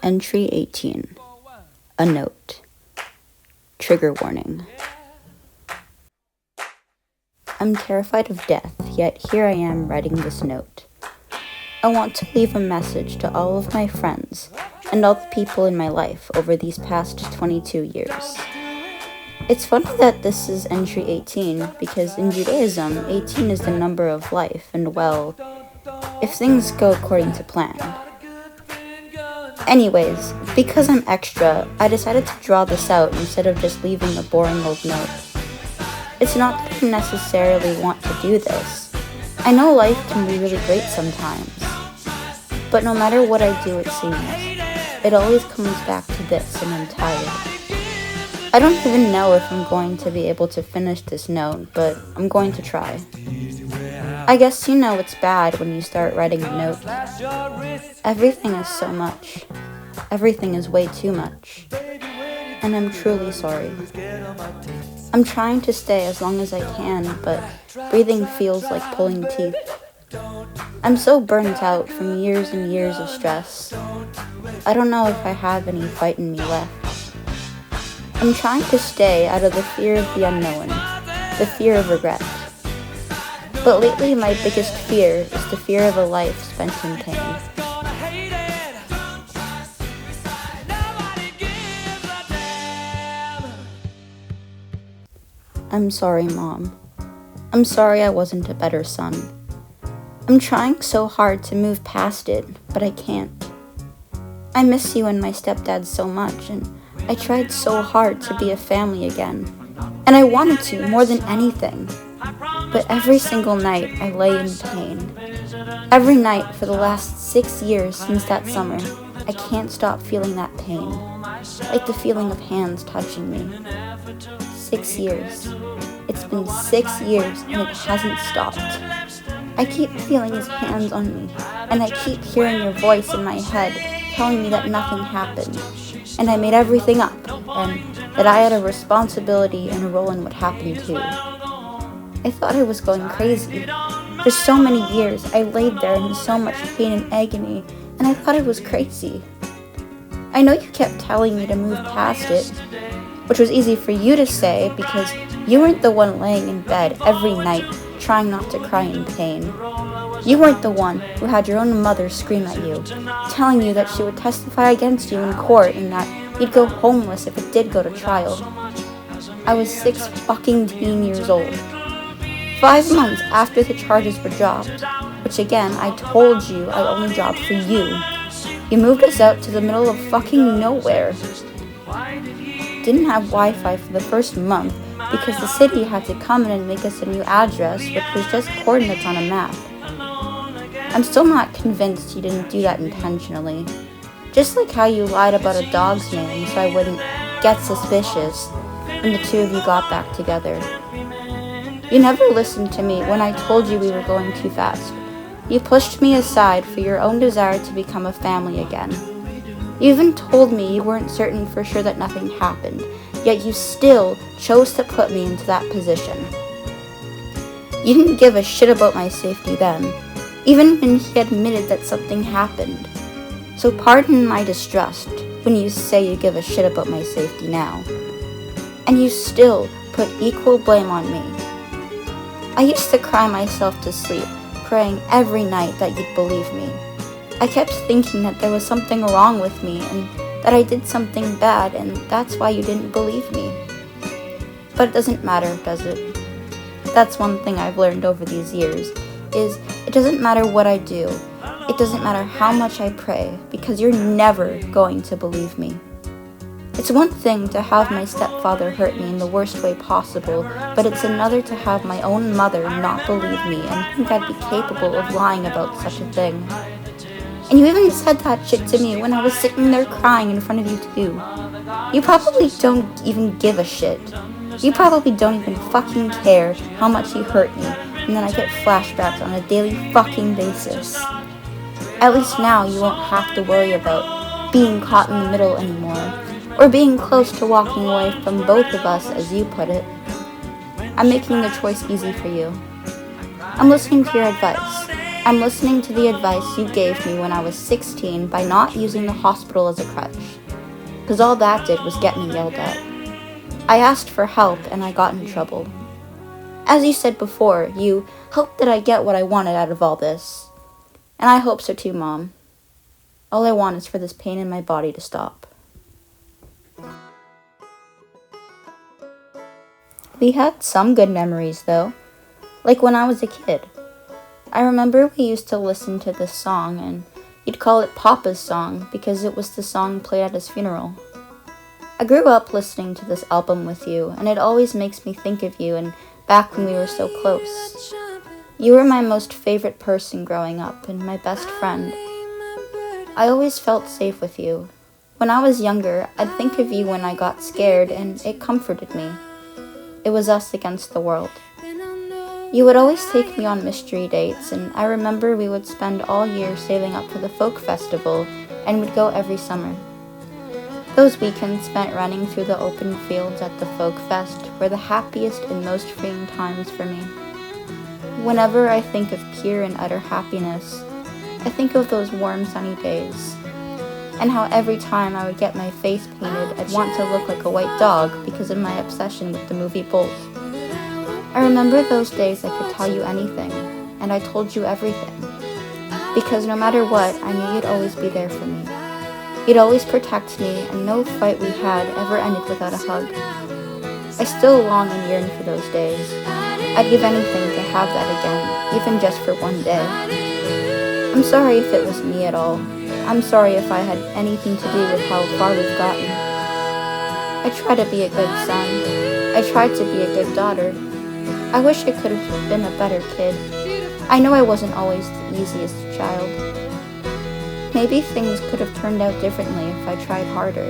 Entry 18. A note. Trigger warning. I'm terrified of death, yet here I am writing this note. I want to leave a message to all of my friends and all the people in my life over these past 22 years. It's funny that this is entry 18 because in Judaism, 18 is the number of life and, well, if things go according to plan. Anyways, because I'm extra, I decided to draw this out instead of just leaving a boring old note. It's not that I necessarily want to do this. I know life can be really great sometimes. But no matter what I do, it seems, it always comes back to this, and I'm tired. I don't even know if I'm going to be able to finish this note, but I'm going to try. I guess you know it's bad when you start writing a note. Everything is so much. Everything is way too much. And I'm truly sorry. I'm trying to stay as long as I can, but breathing feels like pulling teeth. I'm so burnt out from years and years of stress. I don't know if I have any fight in me left. I'm trying to stay out of the fear of the unknown, the fear of regret. But lately my biggest fear is the fear of a life spent in pain. I'm sorry, Mom. I'm sorry I wasn't a better son. I'm trying so hard to move past it, but I can't. I miss you and my stepdad so much, and I tried so hard to be a family again. And I wanted to more than anything. But every single night I lay in pain. Every night for the last 6 years since that summer, I can't stop feeling that pain. Like the feeling of hands touching me. 6 years. It's been 6 years and it hasn't stopped. I keep feeling his hands on me, and I keep hearing your voice in my head telling me that nothing happened, and I made everything up, and that I had a responsibility and a role in what happened too. I thought I was going crazy. For so many years, I laid there in so much pain and agony, and I thought I was crazy. I know you kept telling me to move past it, which was easy for you to say because you weren't the one laying in bed every night trying not to cry in pain. You weren't the one who had your own mother scream at you, telling you that she would testify against you in court and that you'd go homeless if it did go to trial. I was 6 fucking years old. 5 months after the charges were dropped, which again, I told you I only dropped for you. You moved us out to the middle of fucking nowhere. Didn't have Wi-Fi for the first month because the city had to come in and make us a new address, which was just coordinates on a map. I'm still not convinced you didn't do that intentionally. Just like how you lied about a dog's name so I wouldn't get suspicious when the two of you got back together. You never listened to me when I told you we were going too fast. You pushed me aside for your own desire to become a family again. You even told me you weren't certain for sure that nothing happened, yet you still chose to put me into that position. You didn't give a shit about my safety then, even when he admitted that something happened. So pardon my distrust when you say you give a shit about my safety now. And you still put equal blame on me. I used to cry myself to sleep, praying every night that you'd believe me. I kept thinking that there was something wrong with me and that I did something bad, and that's why you didn't believe me. But it doesn't matter, does it? That's one thing I've learned over these years, is it doesn't matter what I do. It doesn't matter how much I pray, because you're never going to believe me. It's one thing to have my stepfather hurt me in the worst way possible, but it's another to have my own mother not believe me and think I'd be capable of lying about such a thing. And you even said that shit to me when I was sitting there crying in front of you too. You probably don't even give a shit. You probably don't even fucking care how much you hurt me, and then I get flashbacks on a daily fucking basis. At least now you won't have to worry about being caught in the middle anymore, or being close to walking away from both of us, as you put it. I'm making the choice easy for you. I'm listening to your advice. I'm listening to the advice you gave me when I was 16 by not using the hospital as a crutch, because all that did was get me yelled at. I asked for help and I got in trouble. As you said before, you hoped that I get what I wanted out of all this. And I hope so too, Mom. All I want is for this pain in my body to stop. We had some good memories, though. Like when I was a kid. I remember we used to listen to this song, and you'd call it Papa's song because it was the song played at his funeral. I grew up listening to this album with you, and it always makes me think of you and back when we were so close. You were my most favorite person growing up and my best friend. I always felt safe with you. When I was younger, I'd think of you when I got scared, and it comforted me. It was us against the world. You would always take me on mystery dates, and I remember we would spend all year saving up for the folk festival and would go every summer. Those weekends spent running through the open fields at the folk fest were the happiest and most freeing times for me. Whenever I think of pure and utter happiness, I think of those warm sunny days, and how every time I would get my face painted, I'd want to look like a white dog because of my obsession with the movie Bolt. I remember those days I could tell you anything, and I told you everything, because no matter what, I knew you'd always be there for me. You'd always protect me, and no fight we had ever ended without a hug. I still long and yearn for those days. I'd give anything to have that again, even just for one day. I'm sorry if it was me at all. I'm sorry if I had anything to do with how far we've gotten. I try to be a good son. I tried to be a good daughter. I wish I could have been a better kid. I know I wasn't always the easiest child. Maybe things could have turned out differently if I tried harder.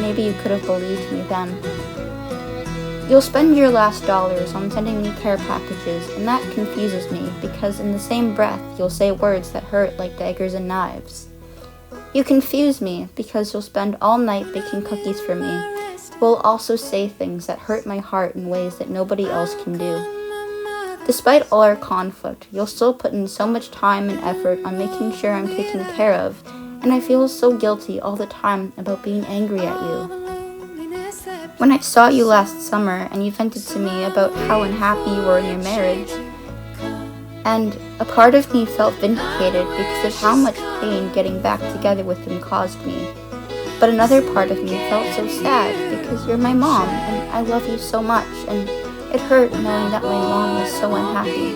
Maybe you could have believed me then. You'll spend your last dollars on sending me care packages, and that confuses me because in the same breath you'll say words that hurt like daggers and knives. You confuse me because you'll spend all night baking cookies for me, while also say things that hurt my heart in ways that nobody else can do. Despite all our conflict, you'll still put in so much time and effort on making sure I'm taken care of, and I feel so guilty all the time about being angry at you. When I saw you last summer and you vented to me about how unhappy you were in your marriage, and a part of me felt vindicated because of how much pain getting back together with him caused me. But another part of me felt so sad because you're my mom and I love you so much, and it hurt knowing that my mom was so unhappy.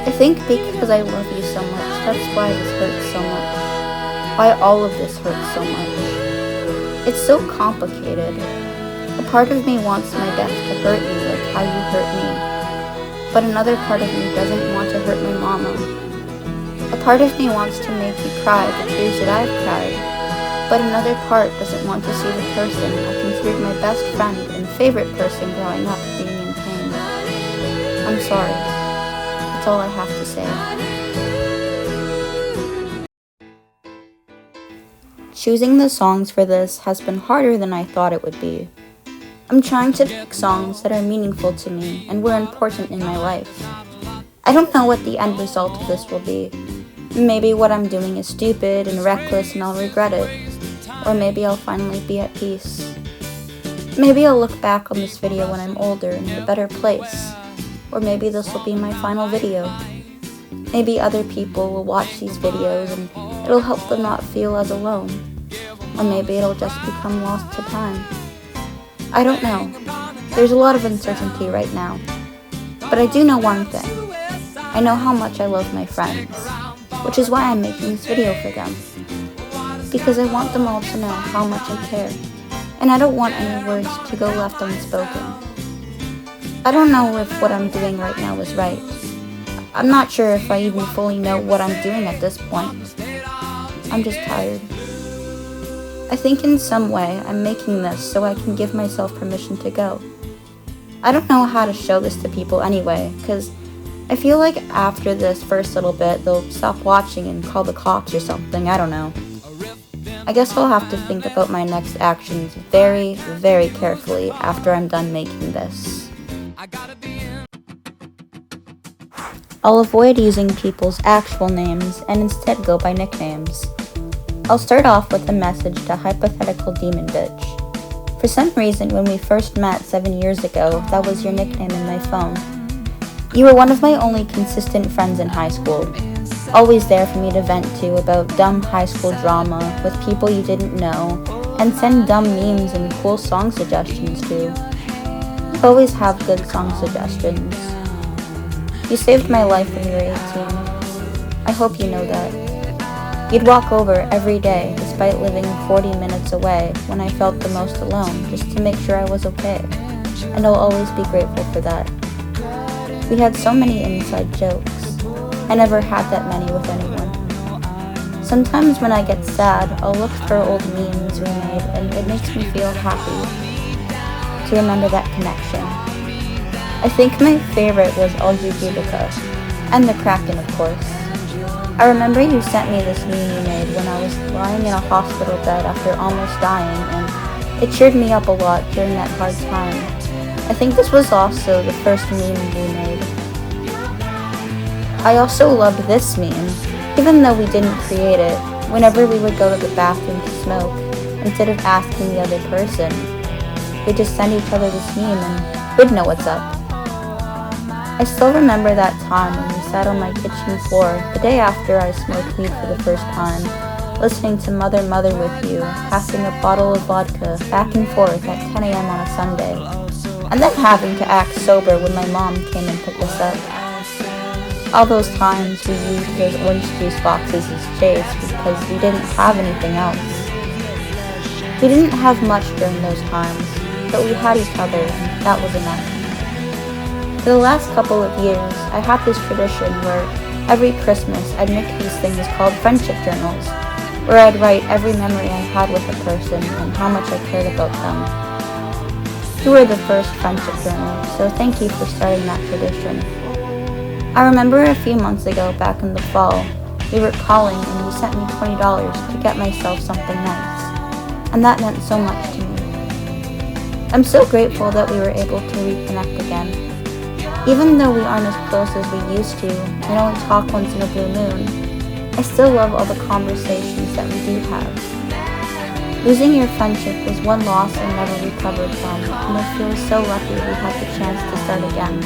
I think because I love you so much, that's why this hurts so much. Why all of this hurts so much. It's so complicated. A part of me wants my best to hurt you like how you hurt me. But another part of me doesn't want to hurt my mama. A part of me wants to make you cry the tears that I've cried. But another part doesn't want to see the person I considered my best friend and favorite person growing up being in pain. I'm sorry. That's all I have to say. Choosing the songs for this has been harder than I thought it would be. I'm trying to pick songs that are meaningful to me and were important in my life. I don't know what the end result of this will be. Maybe what I'm doing is stupid and reckless and I'll regret it. Or maybe I'll finally be at peace. Maybe I'll look back on this video when I'm older and in a better place. Or maybe this will be my final video. Maybe other people will watch these videos and it'll help them not feel as alone. Or maybe it'll just become lost to time. I don't know. There's a lot of uncertainty right now. But I do know one thing. I know how much I love my friends, which is why I'm making this video for them. Because I want them all to know how much I care, and I don't want any words to go left unspoken. I don't know if what I'm doing right now is right. I'm not sure if I even fully know what I'm doing at this point. I'm just tired. I think in some way I'm making this so I can give myself permission to go. I don't know how to show this to people anyway, because I feel like after this first little bit they'll stop watching and call the cops or something, I don't know. I guess I'll have to think about my next actions very, very carefully after I'm done making this. I'll avoid using people's actual names and instead go by nicknames. I'll start off with a message to hypothetical demon bitch. For some reason, when we first met 7 years ago, that was your nickname in my phone. You were one of my only consistent friends in high school, always there for me to vent to about dumb high school drama with people you didn't know, and send dumb memes and cool song suggestions to. You always have good song suggestions. You saved my life when you were 18. I hope you know that. You'd walk over every day despite living 40 minutes away when I felt the most alone just to make sure I was okay, and I'll always be grateful for that. We had so many inside jokes. I never had that many with anyone. Sometimes when I get sad, I'll look for old memes we made, and it makes me feel happy to remember that connection. I think my favorite was Algebra, and the Kraken, of course. I remember you sent me this meme you made when I was lying in a hospital bed after almost dying, and it cheered me up a lot during that hard time. I think this was also the first meme we made. I also loved this meme, even though we didn't create it. Whenever we would go to the bathroom to smoke, instead of asking the other person, we'd just send each other this meme and we'd know what's up. I still remember that time when we sat on my kitchen floor the day after I smoked weed for the first time, listening to Mother Mother with you, passing a bottle of vodka back and forth at 10 a.m. on a Sunday, and then having to act sober when my mom came and picked us up. All those times we used those orange juice boxes as chase because we didn't have anything else. We didn't have much during those times, but we had each other, and that was enough. For the last couple of years, I had this tradition where every Christmas I'd make these things called friendship journals, where I'd write every memory I had with a person and how much I cared about them. You were the first friendship journal, so thank you for starting that tradition. I remember a few months ago, back in the fall, we were calling and you sent me $20 to get myself something nice, and that meant so much to me. I'm so grateful that we were able to reconnect again. Even though we aren't as close as we used to and only talk once in a blue moon, I still love all the conversations that we do have. Losing your friendship was one loss I never recovered from, and I feel so lucky we had the chance to start again.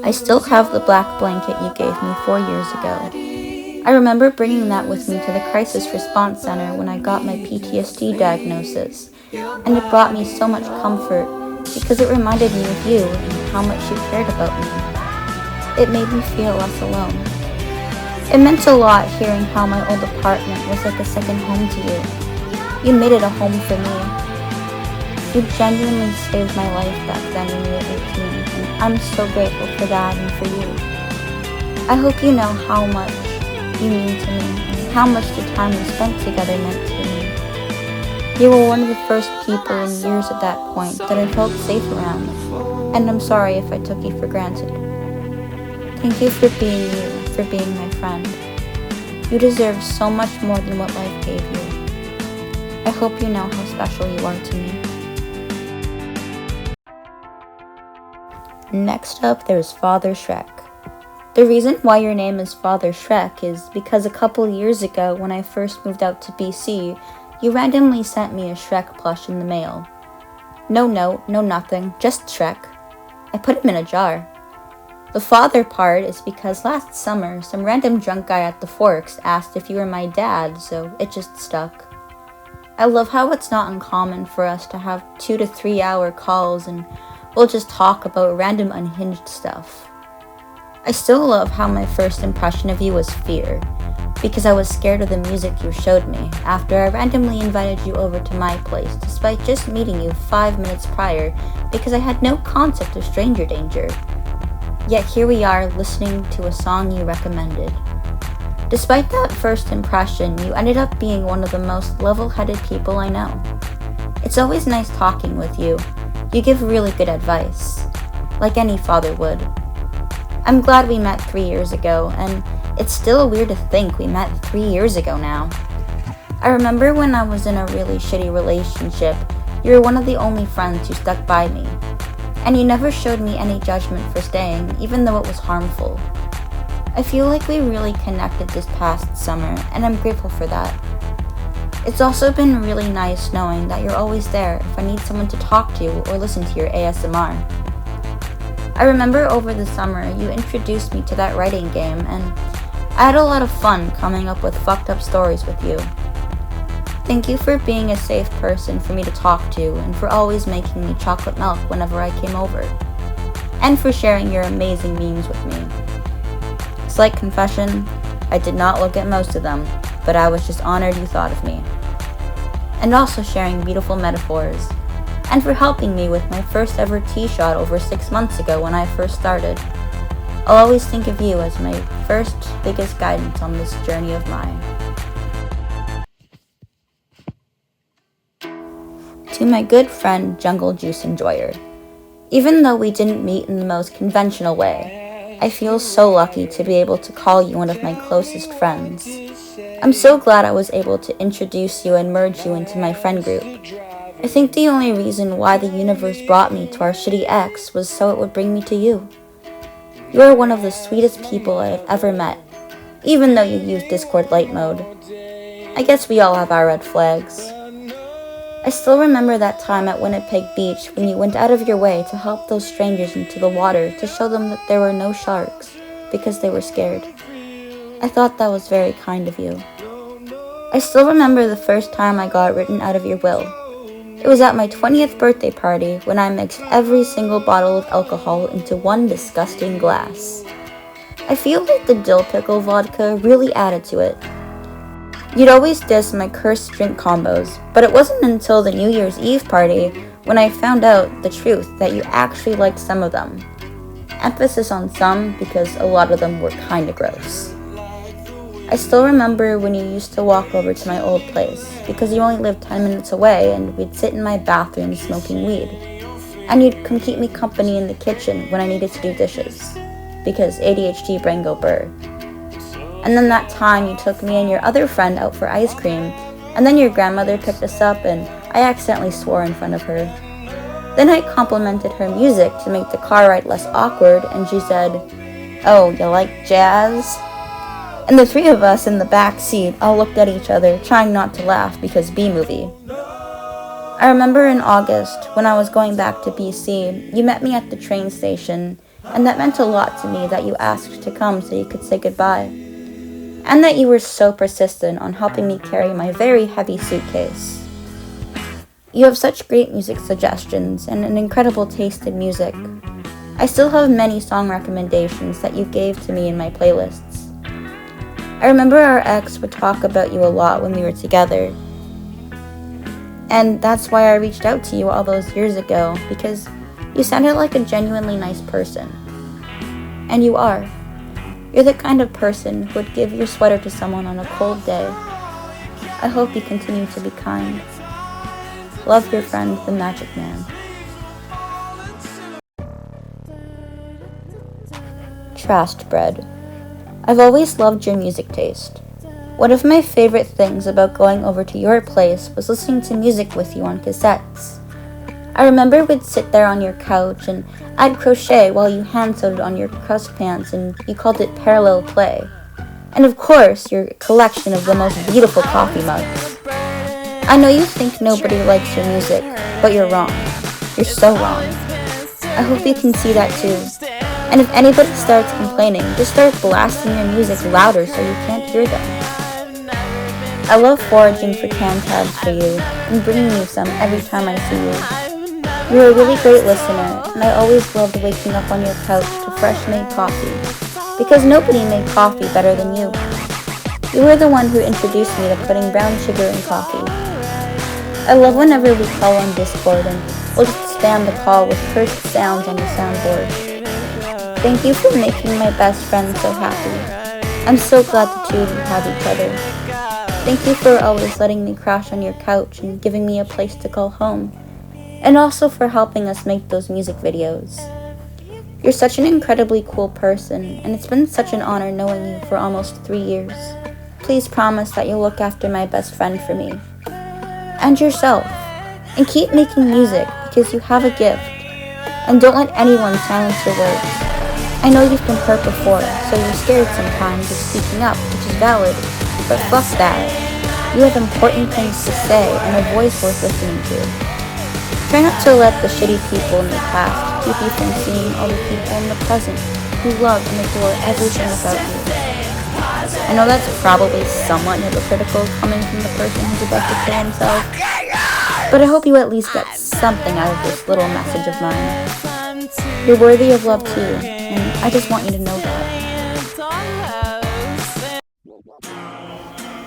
I still have the black blanket you gave me 4 years ago. I remember bringing that with me to the crisis response center when I got my PTSD diagnosis, and it brought me so much comfort because it reminded me of you and how much you cared about me. It made me feel less alone. It meant a lot hearing how my old apartment was like a second home to you. You made it a home for me. You genuinely saved my life back then when you were 18, and I'm so grateful for that and for you. I hope you know how much you mean to me and how much the time we spent together meant to me. You were one of the first people in years at that point that I felt safe around, and I'm sorry if I took you for granted. Thank you for being you, for being my friend. You deserve so much more than what life gave you. I hope you know how special you are to me. Next up, there's Father Shrek. The reason why your name is Father Shrek is because a couple years ago when I first moved out to BC, you randomly sent me a Shrek plush in the mail. No note, no nothing, just Shrek. I put him in a jar. The father part is because last summer, some random drunk guy at the Forks asked if you were my dad, so it just stuck. I love how it's not uncommon for us to have 2 to 3 hour calls and we'll just talk about random unhinged stuff. I still love how my first impression of you was fear, because I was scared of the music you showed me after I randomly invited you over to my place despite just meeting you 5 minutes prior because I had no concept of stranger danger. Yet here we are listening to a song you recommended. Despite that first impression, you ended up being one of the most level-headed people I know. It's always nice talking with you. You give really good advice, like any father would. I'm glad we met 3 years ago, and it's still weird to think we met 3 years ago now. I remember when I was in a really shitty relationship, you were one of the only friends who stuck by me. And you never showed me any judgment for staying, even though it was harmful. I feel like we really connected this past summer, and I'm grateful for that. It's also been really nice knowing that you're always there if I need someone to talk to or listen to your ASMR. I remember over the summer you introduced me to that writing game, and I had a lot of fun coming up with fucked up stories with you. Thank you for being a safe person for me to talk to and for always making me chocolate milk whenever I came over. And for sharing your amazing memes with me. Slight confession, I did not look at most of them, but I was just honored you thought of me. And also sharing beautiful metaphors. And for helping me with my first ever tee shot over 6 months ago when I first started. I'll always think of you as my first biggest guidance on this journey of mine. To my good friend Jungle Juice Enjoyer. Even though we didn't meet in the most conventional way, I feel so lucky to be able to call you one of my closest friends. I'm so glad I was able to introduce you and merge you into my friend group. I think the only reason why the universe brought me to our shitty ex was so it would bring me to you. You are one of the sweetest people I have ever met, even though you use Discord light mode. I guess we all have our red flags. I still remember that time at Winnipeg Beach when you went out of your way to help those strangers into the water to show them that there were no sharks because they were scared. I thought that was very kind of you. I still remember the first time I got written out of your will. It was at my 20th birthday party when I mixed every single bottle of alcohol into one disgusting glass. I feel like the dill pickle vodka really added to it. You'd always diss my cursed drink combos, but it wasn't until the New Year's Eve party when I found out the truth that you actually liked some of them. Emphasis on some because a lot of them were kinda gross. I still remember when you used to walk over to my old place because you only lived 10 minutes away and we'd sit in my bathroom smoking weed. And you'd come keep me company in the kitchen when I needed to do dishes because ADHD brain go burr. And then that time you took me and your other friend out for ice cream, and then your grandmother picked us up and I accidentally swore in front of her. Then I complimented her music to make the car ride less awkward, and she said, "Oh, you like jazz?" And the three of us in the back seat all looked at each other, trying not to laugh because B-movie. I remember in August, when I was going back to BC, you met me at the train station, and that meant a lot to me that you asked to come so you could say goodbye. And that you were so persistent on helping me carry my very heavy suitcase. You have such great music suggestions and an incredible taste in music. I still have many song recommendations that you gave to me in my playlists. I remember our ex would talk about you a lot when we were together. And that's why I reached out to you all those years ago, because you sounded like a genuinely nice person. And you are. You're the kind of person who would give your sweater to someone on a cold day. I hope you continue to be kind. Love, your friend, the Magic Man. Trashed Bread. I've always loved your music taste. One of my favorite things about going over to your place was listening to music with you on cassettes. I remember we'd sit there on your couch and I'd crochet while you hand-sewed on your crust pants and you called it parallel play. And of course, your collection of the most beautiful coffee mugs. I know you think nobody likes your music, but you're wrong. You're so wrong. I hope you can see that too. And if anybody starts complaining, just start blasting your music louder so you can't hear them. I love foraging for cam tabs for you and bringing you some every time I see you. You're a really great listener, and I always loved waking up on your couch to fresh-made coffee, because nobody made coffee better than you. You were the one who introduced me to putting brown sugar in coffee. I love whenever we call on Discord, and we'll just spam the call with cursed sounds on the soundboard. Thank you for making my best friend so happy. I'm so glad the two of you have each other. Thank you for always letting me crash on your couch and giving me a place to call home. And also for helping us make those music videos. You're such an incredibly cool person, and it's been such an honor knowing you for almost 3 years. Please promise that you'll look after my best friend for me. And yourself. And keep making music, because you have a gift. And don't let anyone silence your words. I know you've been hurt before, so you're scared sometimes of speaking up, which is valid, but fuck that. You have important things to say and a voice worth listening to. Try not to let the shitty people in the past keep you from seeing all the people in the present who love and adore everything about you. I know that's probably somewhat hypocritical coming from the person who's about to kill himself, but I hope you at least get something out of this little message of mine. You're worthy of love too, and I just want you to know that.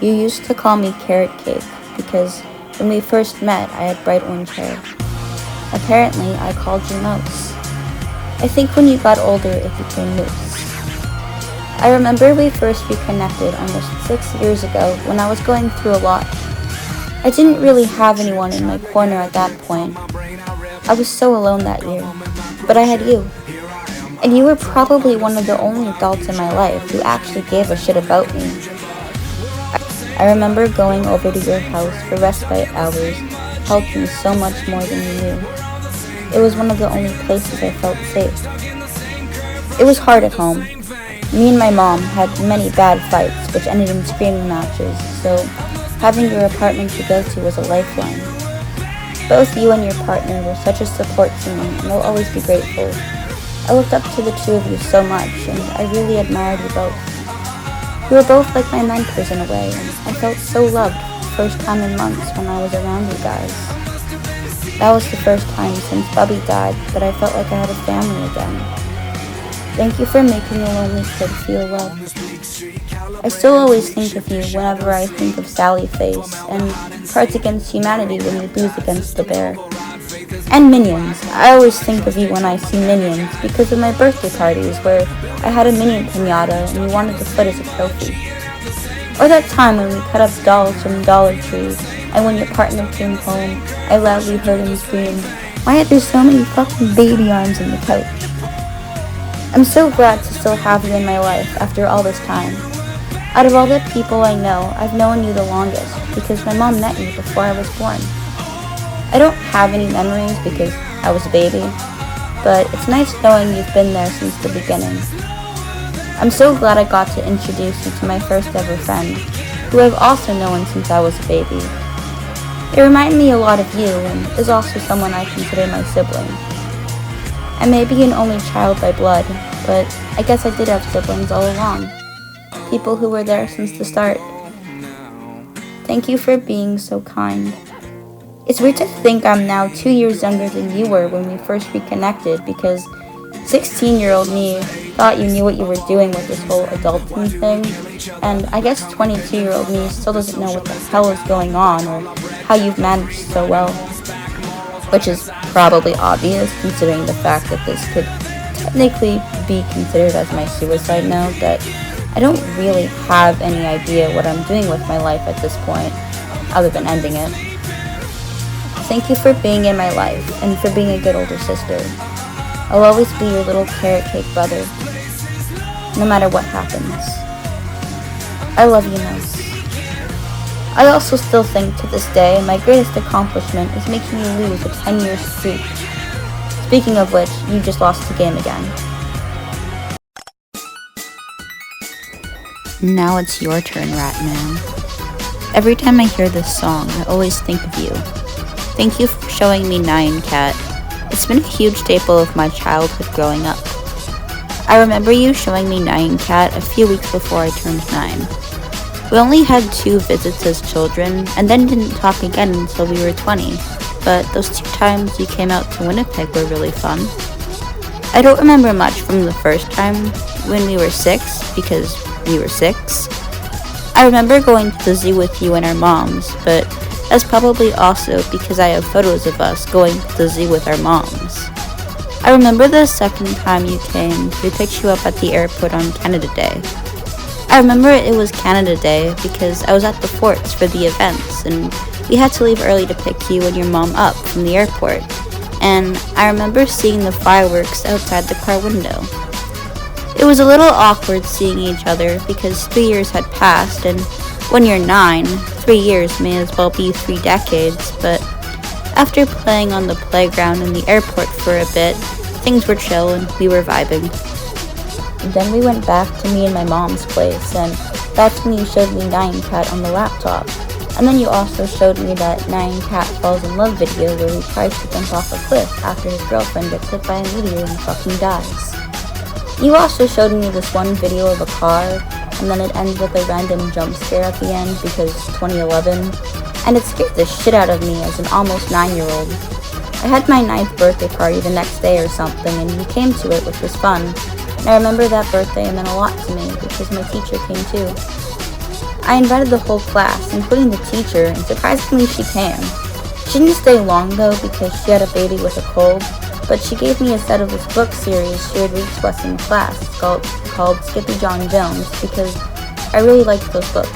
You used to call me Carrot Cake because when we first met I had bright orange hair. Apparently I called you Mouse. I think when you got older it became Moose. I remember we first reconnected almost 6 years ago when I was going through a lot. I didn't really have anyone in my corner at that point. I was so alone that year, but I had you. And you were probably one of the only adults in my life who actually gave a shit about me. I remember going over to your house for respite hours helped me so much more than you knew. It was one of the only places I felt safe. It was hard at home. Me and my mom had many bad fights which ended in screaming matches, so having your apartment to go to was a lifeline. Both you and your partner were such a support to me, and I'll always be grateful. I looked up to the two of you so much, and I really admired you both. You were both like my mentors in a way, and I felt so loved the first time in months when I was around you guys. That was the first time since Bubby died that I felt like I had a family again. Thank you for making a lonely kid feel loved. I still always think of you whenever I think of Sally Face and Cards Against Humanity when you lose against the bear. And Minions. I always think of you when I see Minions because of my birthday parties where I had a Minion piñata and you wanted the foot as a trophy. Or that time when we cut up dolls from Dollar Tree and when your partner came home, I loudly heard him scream, "Why are there so many fucking baby arms in the couch?" I'm so glad to still have you in my life after all this time. Out of all the people I know, I've known you the longest because my mom met you before I was born. I don't have any memories because I was a baby, but it's nice knowing you've been there since the beginning. I'm so glad I got to introduce you to my first ever friend, who I've also known since I was a baby. They remind me a lot of you and is also someone I consider my sibling. I may be an only child by blood, but I guess I did have siblings all along. People who were there since the start. Thank you for being so kind. It's weird to think I'm now 2 years younger than you were when we first reconnected because 16-year-old me thought you knew what you were doing with this whole adulting thing, and I guess 22-year-old me still doesn't know what the hell is going on or how you've managed so well. Which is probably obvious considering the fact that this could technically be considered as my suicide note, that I don't really have any idea what I'm doing with my life at this point, other than ending it. Thank you for being in my life, and for being a good older sister. I'll always be your little carrot cake brother, no matter what happens. I love you, Mouse. I also still think to this day my greatest accomplishment is making you lose a 10-year streak. Speaking of which, you just lost the game again. Now it's your turn, Ratman. Every time I hear this song, I always think of you. Thank you for showing me Nyan Cat. It's been a huge staple of my childhood growing up. I remember you showing me Nyan Cat a few weeks before I turned 9. We only had 2 visits as children, and then didn't talk again until we were 20, but those 2 times you came out to Winnipeg were really fun. I don't remember much from the first time, when we were 6, because we were 6. I remember going to the zoo with you and our moms, but that's probably also because I have photos of us going to the zoo with our moms. I remember the second time you came, we picked you up at the airport on Canada Day. I remember it was Canada Day because I was at the forts for the events, and we had to leave early to pick you and your mom up from the airport. And I remember seeing the fireworks outside the car window. It was a little awkward seeing each other because 3 years had passed, and when you're 9, 3 years may as well be 3 decades, but after playing on the playground in the airport for a bit, things were chill and we were vibing. Then we went back to me and my mom's place, and that's when you showed me Nyan Cat on the laptop. And then you also showed me that Nyan Cat Falls in Love video where he tries to jump off a cliff after his girlfriend gets hit by a meteor and fucking dies. You also showed me this one video of a car, and then it ends with a random jump scare at the end because 2011, and it scared the shit out of me as an almost 9-year-old. I had my 9th birthday party the next day or something, and you came to it, which was fun. And I remember that birthday meant a lot to me because my teacher came too. I invited the whole class, including the teacher, and surprisingly she came. She didn't stay long though because she had a baby with a cold, but she gave me a set of this book series she would read to us in class called Skippy John Jones because I really liked those books.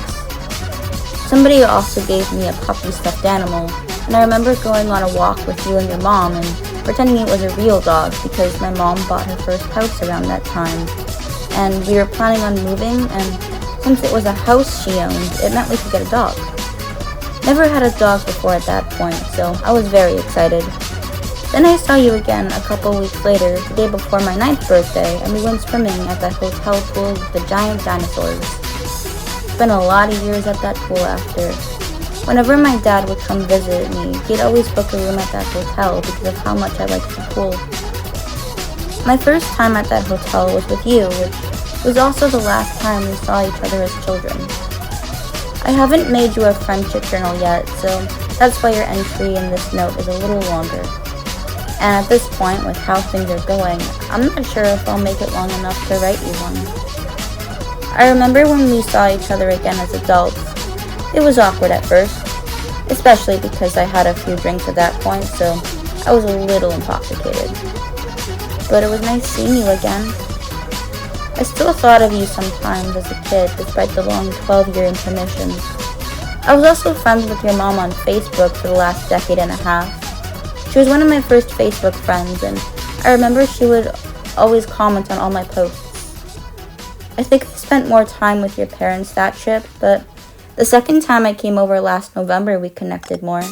Somebody also gave me a puppy stuffed animal, and I remember going on a walk with you and your mom and pretending it was a real dog because my mom bought her first house around that time, and we were planning on moving, and since it was a house she owned, it meant we could get a dog. Never had a dog before at that point, so I was very excited. Then I saw you again a couple weeks later, the day before my 9th birthday, and we went swimming at that hotel pool with the giant dinosaurs. It's been a lot of years at that pool after. Whenever my dad would come visit me, he'd always book a room at that hotel because of how much I liked the pool. My first time at that hotel was with you, which was also the last time we saw each other as children. I haven't made you a friendship journal yet, so that's why your entry in this note is a little longer. And at this point, with how things are going, I'm not sure if I'll make it long enough to write you one. I remember when we saw each other again as adults. It was awkward at first, especially because I had a few drinks at that point, so I was a little intoxicated. But it was nice seeing you again. I still thought of you sometimes as a kid, despite the long 12-year intermission. I was also friends with your mom on Facebook for the last decade and a half. She was one of my first Facebook friends, and I remember she would always comment on all my posts. I think I spent more time with your parents that trip, but the second time I came over last November, we connected more.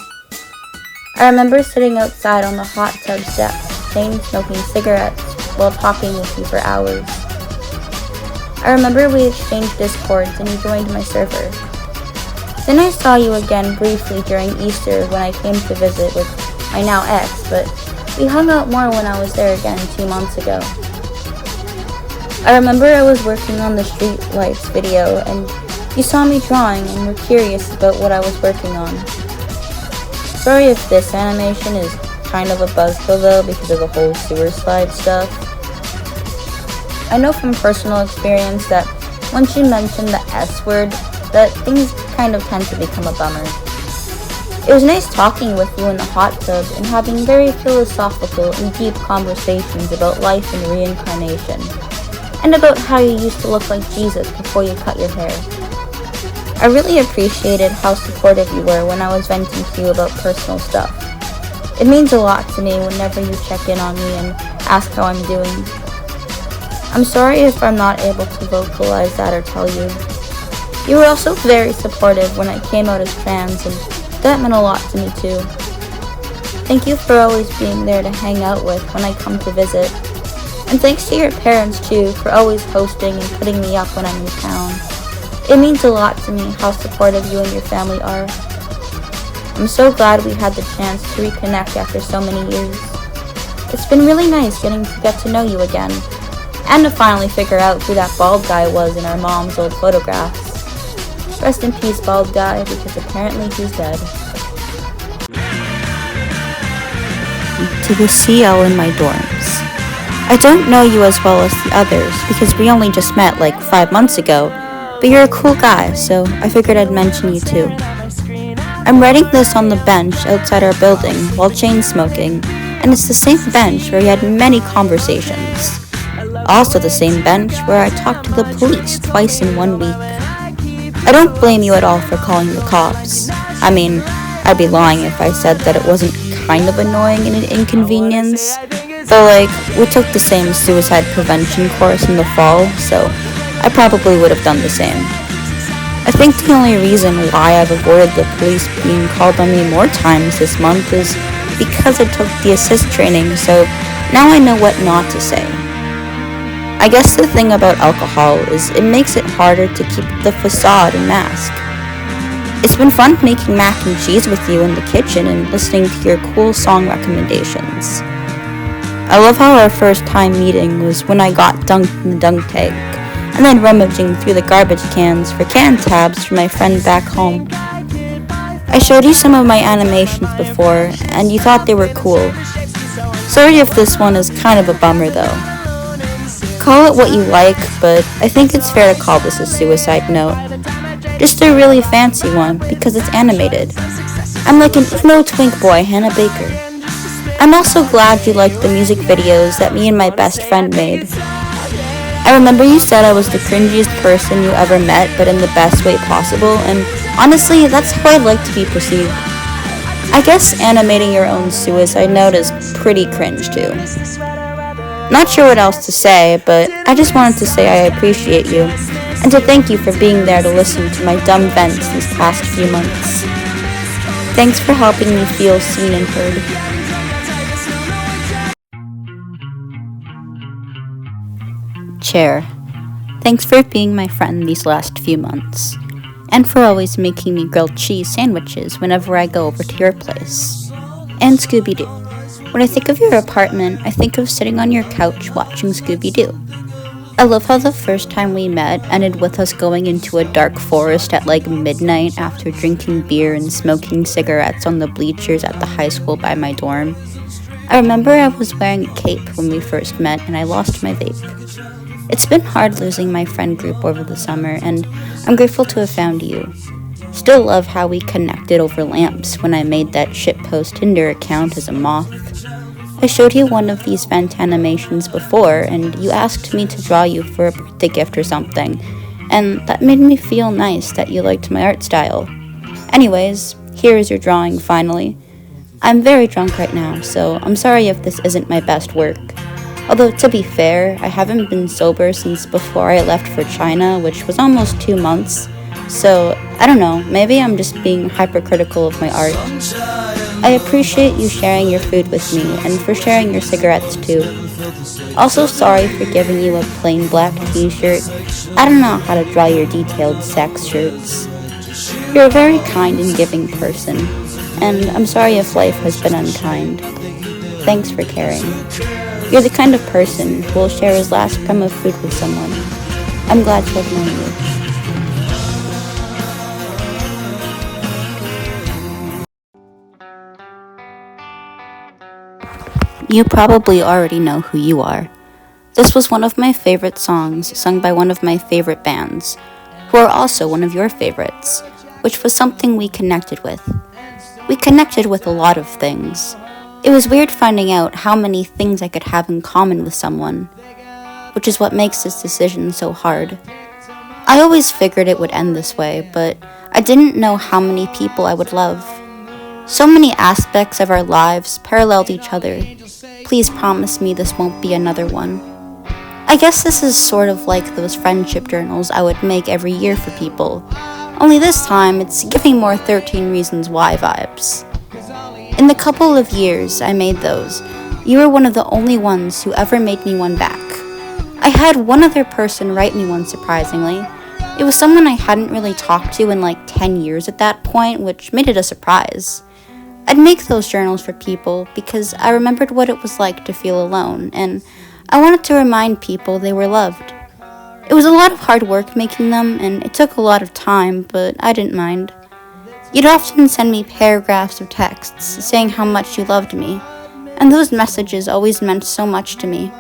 I remember sitting outside on the hot tub steps, chain-smoking cigarettes while talking with you for hours. I remember we exchanged Discords and you joined my server. Then I saw you again briefly during Easter when I came to visit with my now ex, but we hung out more when I was there again 2 months ago. I remember I was working on the street lights video and you saw me drawing and were curious about what I was working on. Sorry if this animation is kind of a buzzkill though because of the whole sewer slide stuff. I know from personal experience that once you mention the S word, that things kind of tend to become a bummer. It was nice talking with you in the hot tub and having very philosophical and deep conversations about life and reincarnation, and about how you used to look like Jesus before you cut your hair. I really appreciated how supportive you were when I was venting to you about personal stuff. It means a lot to me whenever you check in on me and ask how I'm doing. I'm sorry if I'm not able to vocalize that or tell you. You were also very supportive when I came out as trans, and that meant a lot to me too. Thank you for always being there to hang out with when I come to visit. And thanks to your parents too for always hosting and putting me up when I'm in town. It means a lot to me how supportive you and your family are. I'm so glad we had the chance to reconnect after so many years. It's been really nice getting to get to know you again, and to finally figure out who that bald guy was in our mom's old photographs. Rest in peace, bald guy, because apparently he's dead. To the CL in my dorms. I don't know you as well as the others because we only just met like 5 months ago, but you're a cool guy, so I figured I'd mention you too. I'm writing this on the bench outside our building while chain smoking, and it's the same bench where we had many conversations. Also the same bench where I talked to the police twice in 1 week. I don't blame you at all for calling the cops. I mean, I'd be lying if I said that it wasn't kind of annoying and an inconvenience. Though, like, we took the same suicide prevention course in the fall, so I probably would have done the same. I think the only reason why I've avoided the police being called on me more times this month is because I took the assist training, so Now I know what not to say. I guess the thing about alcohol is it makes it harder to keep the facade and mask. It's been fun making mac and cheese with you in the kitchen and listening to your cool song recommendations. I love how our first time meeting was when I got dunked in the dunk tank, and then rummaging through the garbage cans for can tabs for my friend back home. I showed you some of my animations before, and you thought they were cool. Sorry if this one is kind of a bummer though. Call it what you like, but I think it's fair to call this a suicide note. Just a really fancy one, because it's animated. I'm like an emo twink boy, Hannah Baker. I'm also glad you liked the music videos that me and my best friend made. I remember you said I was the cringiest person you ever met, but in the best way possible, and honestly, that's how I'd like to be perceived. I guess animating your own suicide note is pretty cringe too. Not sure what else to say, but I just wanted to say I appreciate you, and to thank you for being there to listen to my dumb vents these past few months. Thanks for helping me feel seen and heard. Chair, thanks for being my friend these last few months, and for always making me grilled cheese sandwiches whenever I go over to your place. And Scooby-Doo. When I think of your apartment, I think of sitting on your couch watching Scooby-Doo. I love how the first time we met ended with us going into a dark forest at like midnight after drinking beer and smoking cigarettes on the bleachers at the high school by my dorm. I remember I was wearing a cape when we first met and I lost my vape. It's been hard losing my friend group over the summer, and I'm grateful to have found you. Still love how we connected over lamps when I made that shitpost Tinder account as a moth. I showed you one of these vent animations before, and you asked me to draw you for a birthday gift or something, and that made me feel nice that you liked my art style. Anyways, here is your drawing finally. I'm very drunk right now, so I'm sorry if this isn't my best work. Although, to be fair, I haven't been sober since before I left for China, which was almost 2 months, so I don't know, maybe I'm just being hypercritical of my art. I appreciate you sharing your food with me, and for sharing your cigarettes too. Also sorry for giving you a plain black t-shirt. I don't know how to draw your detailed sex shirts. You're a very kind and giving person, and I'm sorry if life has been unkind. Thanks for caring. You're the kind of person who will share his last crumb of food with someone. I'm glad to have known you. You probably already know who you are. This was one of my favorite songs sung by one of my favorite bands, who are also one of your favorites, which was something we connected with. We connected with a lot of things. It was weird finding out how many things I could have in common with someone, which is what makes this decision so hard. I always figured it would end this way, but I didn't know how many people I would love. So many aspects of our lives paralleled each other. Please promise me this won't be another one. I guess this is sort of like those friendship journals I would make every year for people, only this time it's giving more 13 Reasons Why vibes. In the couple of years I made those, you were one of the only ones who ever made me one back. I had one other person write me one surprisingly. It was someone I hadn't really talked to in like 10 years at that point, which made it a surprise. I'd make those journals for people because I remembered what it was like to feel alone, and I wanted to remind people they were loved. It was a lot of hard work making them, and it took a lot of time, but I didn't mind. You'd often send me paragraphs of texts saying how much you loved me, and those messages always meant so much to me.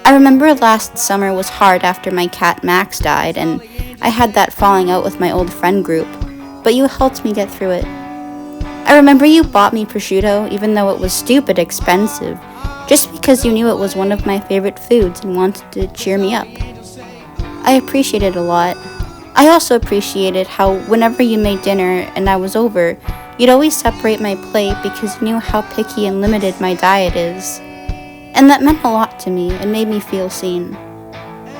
I remember last summer was hard after my cat Max died, and I had that falling out with my old friend group, but you helped me get through it. I remember you bought me prosciutto even though it was stupid expensive, just because you knew it was one of my favorite foods and wanted to cheer me up. I appreciate it a lot. I also appreciated how whenever you made dinner and I was over, you'd always separate my plate because you knew how picky and limited my diet is. And that meant a lot to me and made me feel seen.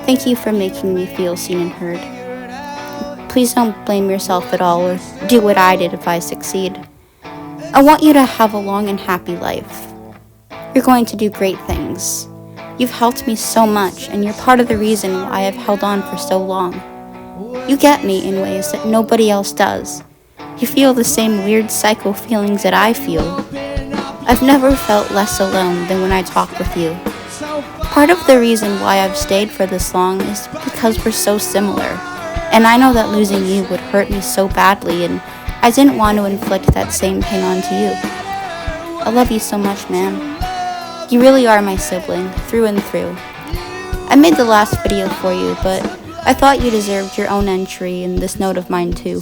Thank you for making me feel seen and heard. Please don't blame yourself at all or do what I did if I succeed. I want you to have a long and happy life. You're going to do great things. You've helped me so much, and you're part of the reason why I've held on for so long. You get me in ways that nobody else does. You feel the same weird psycho feelings that I feel. I've never felt less alone than when I talk with you. Part of the reason why I've stayed for this long is because we're so similar, and I know that losing you would hurt me so badly, and I didn't want to inflict that same pain onto you. I love you so much, man. You really are my sibling, through and through. I made the last video for you, but I thought you deserved your own entry in this note of mine too.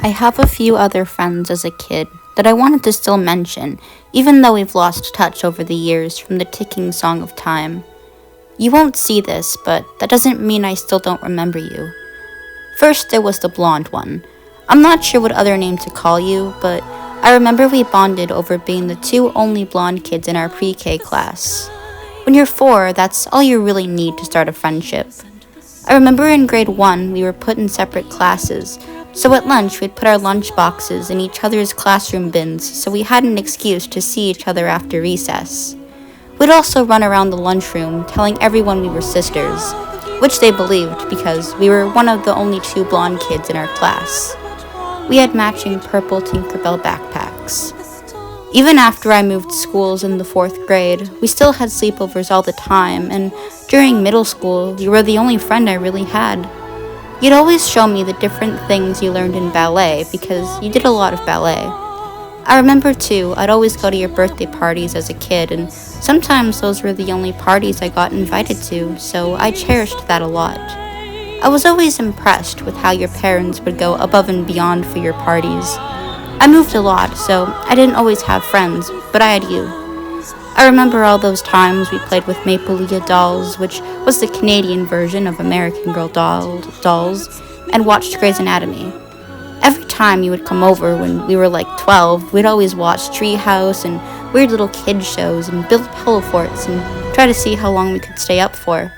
I have a few other friends as a kid that I wanted to still mention, even though we've lost touch over the years from the ticking song of time. You won't see this, but that doesn't mean I still don't remember you. First, there was the blonde one. I'm not sure what other name to call you, but I remember we bonded over being the two only blonde kids in our pre-K class. When you're 4, that's all you really need to start a friendship. I remember in grade 1, we were put in separate classes, so at lunch we'd put our lunch boxes in each other's classroom bins so we had an excuse to see each other after recess. We'd also run around the lunchroom telling everyone we were sisters, which they believed because we were one of the only 2 blonde kids in our class. We had matching purple Tinkerbell backpacks. Even after I moved schools in the 4th grade, we still had sleepovers all the time, and during middle school, you were the only friend I really had. You'd always show me the different things you learned in ballet because you did a lot of ballet. I remember too, I'd always go to your birthday parties as a kid, and sometimes those were the only parties I got invited to, so I cherished that a lot. I was always impressed with how your parents would go above and beyond for your parties. I moved a lot, so I didn't always have friends, but I had you. I remember all those times we played with Maple Leaf dolls, which was the Canadian version of American Girl dolls, and watched Grey's Anatomy. Every time you would come over when we were like 12, we'd always watch Treehouse and weird little kid shows and build pillow forts and try to see how long we could stay up for.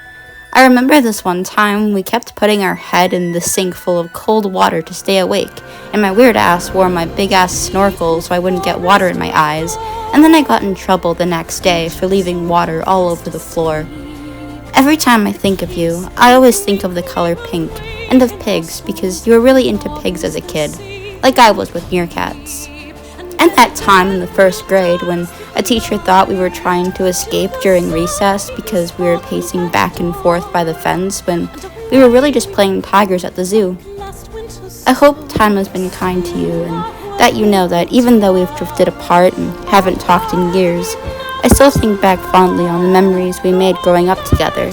I remember this one time we kept putting our head in the sink full of cold water to stay awake, and my weird ass wore my big ass snorkel so I wouldn't get water in my eyes, and then I got in trouble the next day for leaving water all over the floor. Every time I think of you, I always think of the color pink, and of pigs because you were really into pigs as a kid, like I was with meerkats. And that time in the 1st grade when a teacher thought we were trying to escape during recess because we were pacing back and forth by the fence when we were really just playing tigers at the zoo. I hope time has been kind to you and that you know that even though we've drifted apart and haven't talked in years, I still think back fondly on the memories we made growing up together.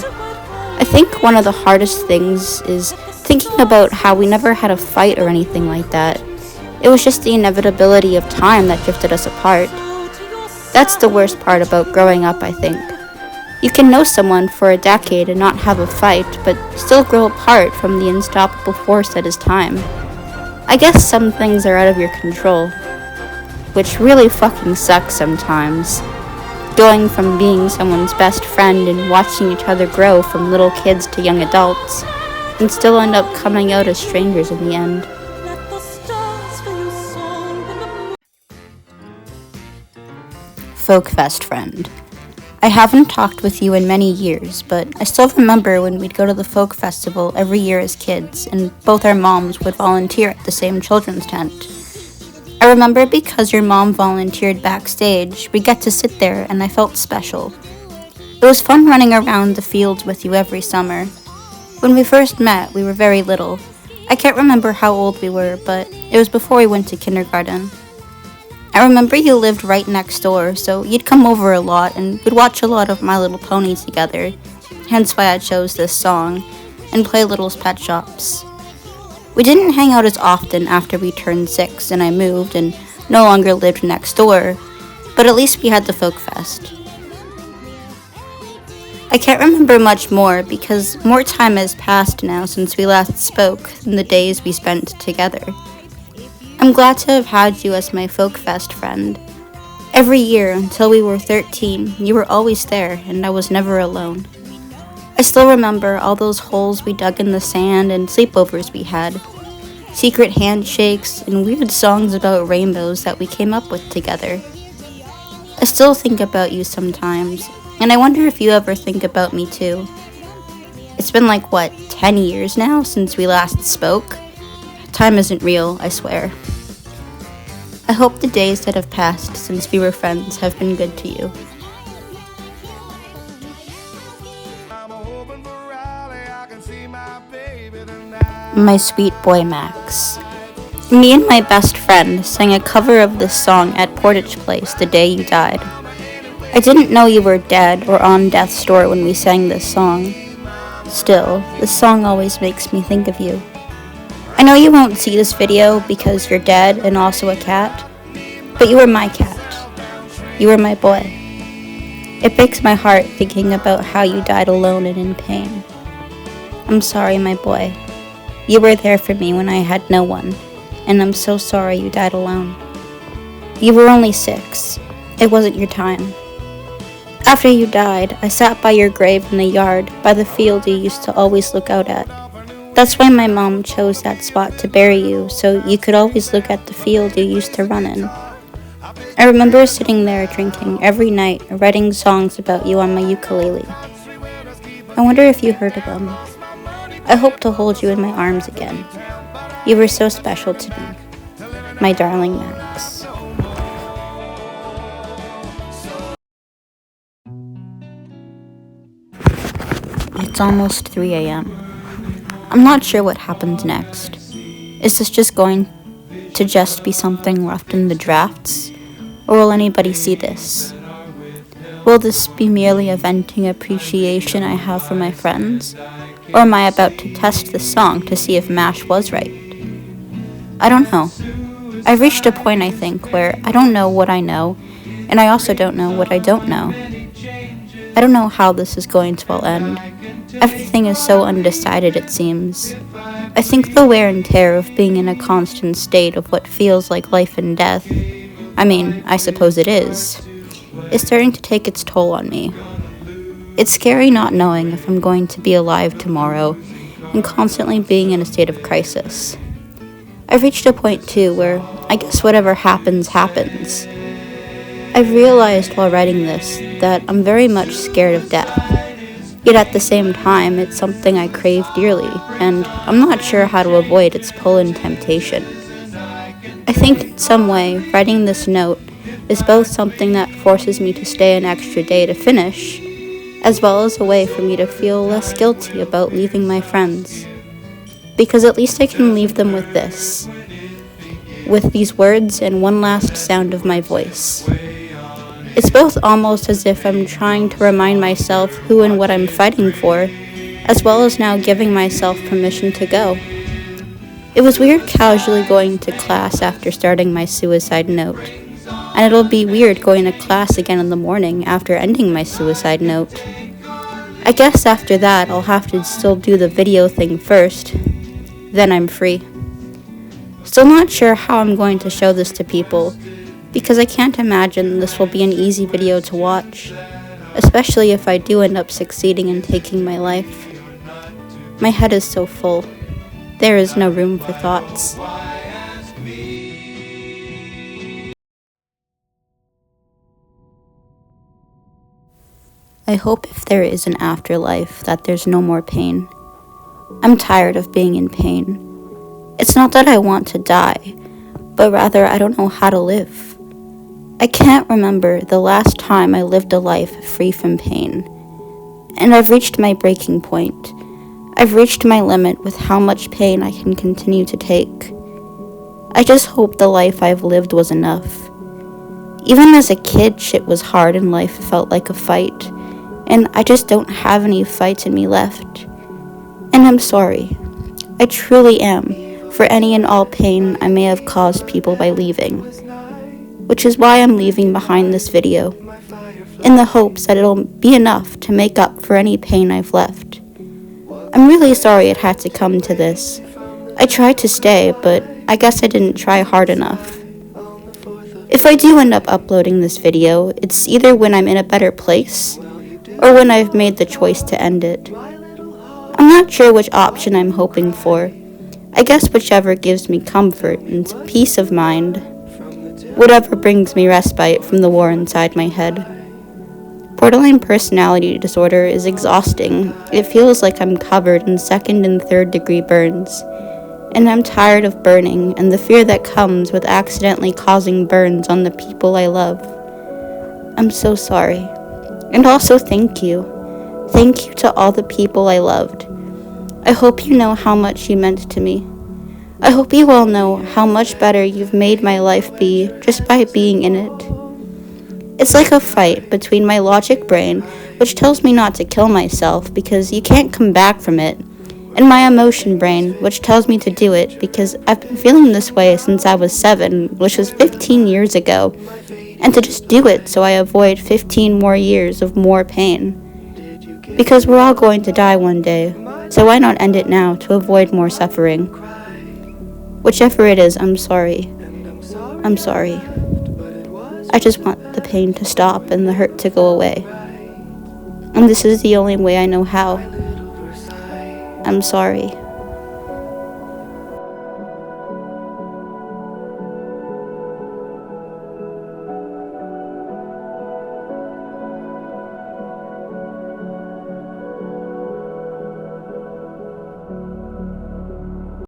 I think one of the hardest things is thinking about how we never had a fight or anything like that. It was just the inevitability of time that drifted us apart. That's the worst part about growing up, I think. You can know someone for a decade and not have a fight, but still grow apart from the unstoppable force that is time. I guess some things are out of your control, which really fucking sucks sometimes. Going from being someone's best friend and watching each other grow from little kids to young adults, and still end up coming out as strangers in the end. Folkfest friend. I haven't talked with you in many years, but I still remember when we'd go to the folk festival every year as kids, and both our moms would volunteer at the same children's tent. I remember because your mom volunteered backstage, we got to sit there and I felt special. It was fun running around the fields with you every summer. When we first met, we were very little. I can't remember how old we were, but it was before we went to kindergarten. I remember you lived right next door, so you'd come over a lot and we'd watch a lot of My Little Pony together, hence why I chose this song, and play Little's Pet Shops. We didn't hang out as often after we turned 6 and I moved and no longer lived next door, but at least we had the Folk Fest. I can't remember much more because more time has passed now since we last spoke than the days we spent together. I'm glad to have had you as my Folkfest friend. Every year until we were 13, you were always there and I was never alone. I still remember all those holes we dug in the sand and sleepovers we had. secret handshakes, and weird songs about rainbows that we came up with together. I still think about you sometimes, and I wonder if you ever think about me too. It's been 10 years now since we last spoke? Time isn't real, I swear. I hope the days that have passed since we were friends have been good to you. My sweet boy Max. Me and my best friend sang a cover of this song at Portage Place the day you died. I didn't know you were dead or on death's door when we sang this song. Still, this song always makes me think of you. I know you won't see this video because you're dead and also a cat, but you were my cat. You were my boy. It breaks my heart thinking about how you died alone and in pain. I'm sorry, my boy. You were there for me when I had no one, and I'm so sorry you died alone. You were only 6. It wasn't your time. After you died, I sat by your grave in the yard, by the field you used to always look out at. That's why my mom chose that spot to bury you, so you could always look at the field you used to run in. I remember sitting there drinking every night, writing songs about you on my ukulele. I wonder if you heard of them. I hope to hold you in my arms again. You were so special to me, my darling Max. It's almost 3 a.m. I'm not sure what happens next. Is this just going to just be something left in the drafts? Or will anybody see this? Will this be merely a venting appreciation I have for my friends? Or am I about to test this song to see if MASH was right? I don't know. I've reached a point, I think, where I don't know what I know, and I also don't know what I don't know. I don't know how this is going to all end. Everything is so undecided, it seems. I think the wear and tear of being in a constant state of what feels like life and death, I suppose it is starting to take its toll on me. It's scary not knowing if I'm going to be alive tomorrow and constantly being in a state of crisis. I've reached a point, too, where I guess whatever happens, happens. I've realized while writing this that I'm very much scared of death. Yet at the same time, it's something I crave dearly, and I'm not sure how to avoid its pull and temptation. I think in some way, writing this note is both something that forces me to stay an extra day to finish, as well as a way for me to feel less guilty about leaving my friends. Because at least I can leave them with this, with these words and one last sound of my voice. It's both almost as if I'm trying to remind myself who and what I'm fighting for, as well as now giving myself permission to go. It was weird casually going to class after starting my suicide note, and it'll be weird going to class again in the morning after ending my suicide note. I guess after that I'll have to still do the video thing first, then I'm free. Still not sure how I'm going to show this to people, because I can't imagine this will be an easy video to watch, especially if I do end up succeeding in taking my life. My head is so full. There is no room for thoughts. I hope if there is an afterlife that there's no more pain. I'm tired of being in pain. It's not that I want to die, but rather I don't know how to live. I can't remember the last time I lived a life free from pain. And I've reached my breaking point. I've reached my limit with how much pain I can continue to take. I just hope the life I've lived was enough. Even as a kid, shit was hard and life felt like a fight. And I just don't have any fights in me left. And I'm sorry. I truly am, for any and all pain I may have caused people by leaving. Which is why I'm leaving behind this video, in the hopes that it'll be enough to make up for any pain I've left. I'm really sorry it had to come to this. I tried to stay, but I guess I didn't try hard enough. If I do end up uploading this video, it's either when I'm in a better place, or when I've made the choice to end it. I'm not sure which option I'm hoping for, I guess whichever gives me comfort and some peace of mind. Whatever brings me respite from the war inside my head. Borderline personality disorder is exhausting. It feels like I'm covered in second and third degree burns. And I'm tired of burning and the fear that comes with accidentally causing burns on the people I love. I'm so sorry. And also thank you. Thank you to all the people I loved. I hope you know how much you meant to me. I hope you all know how much better you've made my life be just by being in it. It's like a fight between my logic brain, which tells me not to kill myself because you can't come back from it, and my emotion brain, which tells me to do it because I've been feeling this way since I was 7, which was 15 years ago, and to just do it so I avoid 15 more years of more pain. Because we're all going to die one day, so why not end it now to avoid more suffering? Whichever it is, I'm sorry. I'm sorry. I just want the pain to stop and the hurt to go away. And this is the only way I know how. I'm sorry.